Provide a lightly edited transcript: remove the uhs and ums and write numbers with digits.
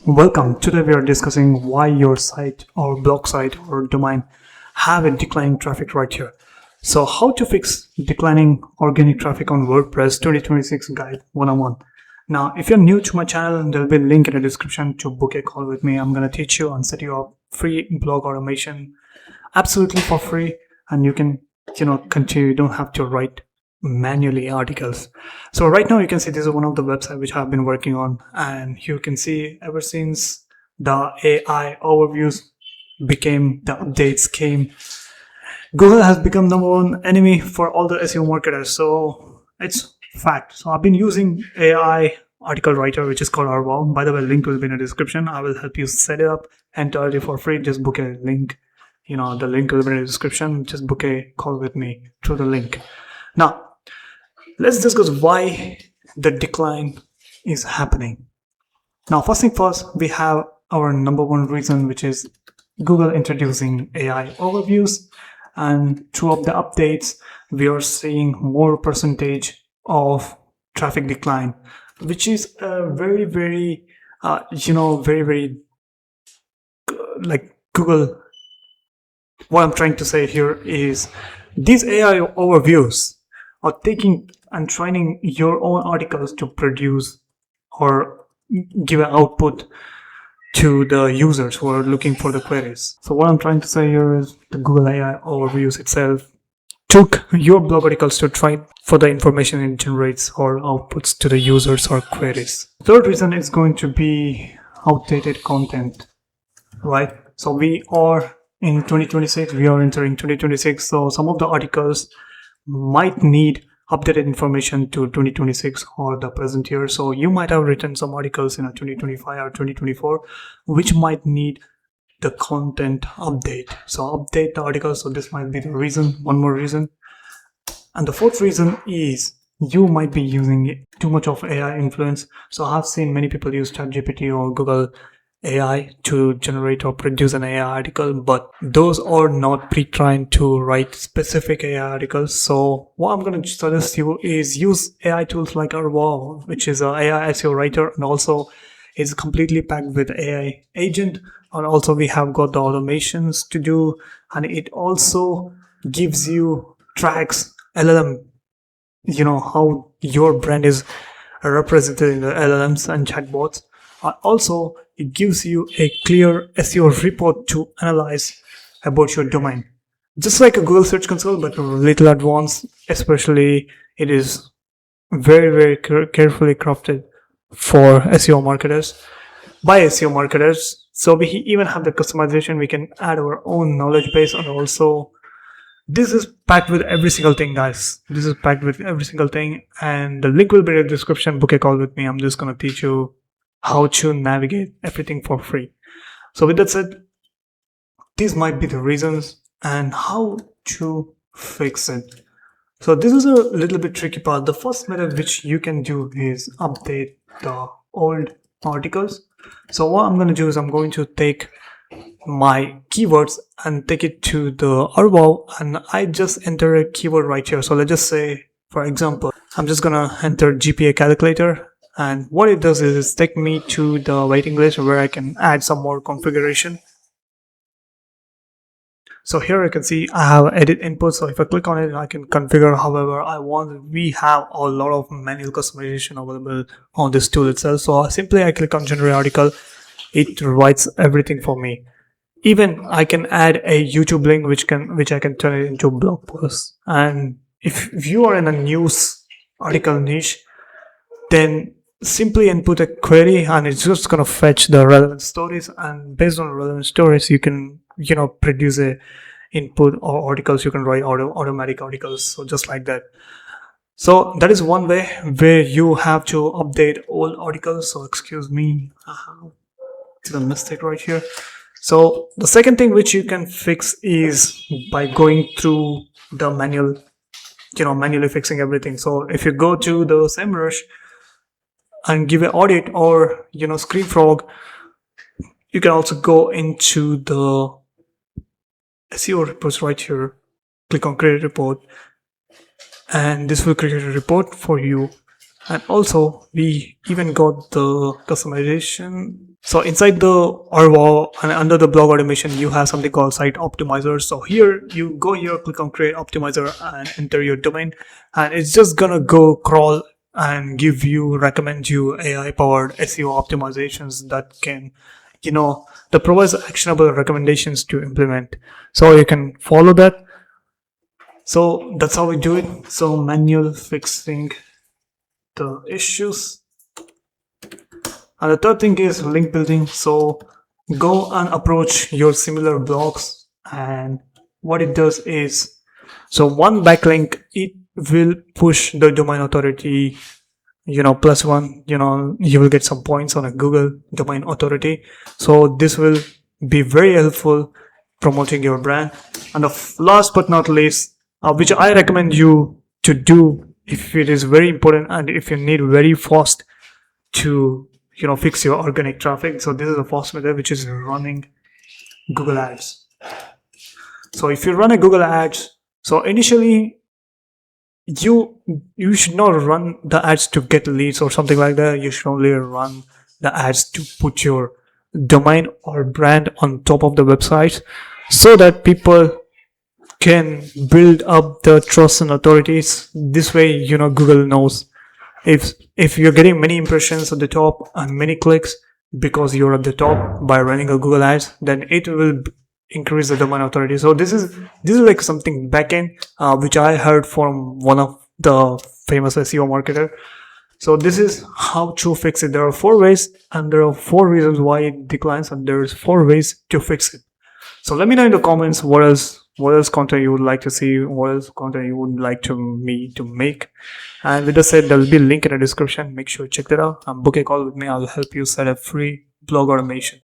Welcome. Today we are discussing why your site or blog site or domain have a declining traffic right here. So how to fix declining organic traffic on WordPress 2026 guide 101. Now, if you're new to my channel, there'll be a link in the description to book a call with me. I'm going to teach you and set you up free blog automation absolutely for free, and you can, continue. You don't have to write manually articles. So right now you can see this is one of the websites which I've been working on, and you can see ever since the AI overviews became, the updates came, Google has become number one enemy for all the SEO marketers. So it's fact. So I've been using AI article writer, which is called Arval. By the way, link will be in the description. I will help you set it up entirely for free. Just book a link. The link will be in the description. Just book a call with me through the link. Now, let's discuss why the decline is happening. Now, first thing first, we have our number one reason, which is Google introducing AI overviews. And throughout the updates, we are seeing more percentage of traffic decline, which is very, very, like Google. What I'm trying to say here is these AI overviews are taking and training your own articles to produce or give an output to the users who are looking for the queries. So what I'm trying to say here is the Google AI overviews itself took your blog articles to train for the information it generates or outputs to the users or queries. Third reason is going to be outdated content, right? So we are in 2026, we are entering 2026. So some of the articles might need updated information to 2026 or the present year. So you might have written some articles in 2025 or 2024, which might need the content update. So update the article. So this might be the reason, one more reason. And the fourth reason is you might be using too much of AI influence. So I've seen many people use ChatGPT or Google AI to generate or produce an AI article, but those are not pre-trained to write specific AI articles. So what I'm going to suggest you is use AI tools like Arval, which is an AI SEO writer, and also is completely packed with AI agent. And also we have got the automations to do, and it also gives you tracks LLM, how your brand is represented in the LLMs and chatbots. Also, it gives you a clear SEO report to analyze about your domain. Just like a Google Search Console, but a little advanced. Especially, it is very, very carefully crafted for SEO marketers, by SEO marketers. So we even have the customization. We can add our own knowledge base, and also this is packed with every single thing, guys. This is packed with every single thing, and the link will be in the description. Book a call with me. I'm just going to teach you how to navigate everything for free. So with that said, these might be the reasons and how to fix it. So this is a little bit tricky part. The first method which you can do is update the old articles. So what I'm going to do is I'm going to take my keywords and take it to the Arval, and I just enter a keyword right here. So let's just say, for example, I'm just going to enter GPA calculator. And what it does is take me to the waiting list where I can add some more configuration. So here you can see I have edit input. So if I click on it, I can configure however I want. We have a lot of manual customization available on this tool itself. So I click on generate article. It writes everything for me. Even I can add a YouTube link which I can turn it into a blog post. And if you are in a news article niche, then simply input a query and it's just going to fetch the relevant stories, and based on relevant stories you can produce a input or articles. You can write automatic articles, so just like that. So that is one way where you have to update all articles. So excuse me, it's a mistake right here. So the second thing which you can fix is by going through the manual, manually fixing everything. So if you go to the SEMrush and give an audit or ScreenFrog, you can also go into the SEO reports right here, click on create report, and this will create a report for you And also we even got the customization. So inside the RWA and under the blog automation, you have something called site optimizer. So here you go here, click on create optimizer and enter your domain, and it's just gonna go crawl and recommend you AI powered SEO optimizations that can, that provides actionable recommendations to implement. So you can follow that. So that's how we do it. So manual fixing the issues. And the third thing is link building. So go and approach your similar blogs, and what it does is, so one backlink, it will push the domain authority, +1, you will get some points on a Google domain authority. So this will be very helpful promoting your brand. And the last but not least, which I recommend you to do if it is very important and if you need very fast to fix your organic traffic. So this is a fast method, which is running Google Ads. So if you run a Google Ads, so initially you should not run the ads to get leads or something like that. You should only run the ads to put your domain or brand on top of the website, so that people can build up the trust and authorities. This way, Google knows if you're getting many impressions at the top and many clicks because you're at the top by running a Google Ads, then it will increase the domain authority. So this is like something backend, which I heard from one of the famous SEO marketer. So this is how to fix it. There are 4 ways, and there are 4 reasons why it declines, and there's 4 ways to fix it. So let me know in the comments what else content you would like to see, what else content you would like me to make. And with that said, there will be a link in the description. Make sure to check that out and book a call with me. I'll help you set up free blog automation.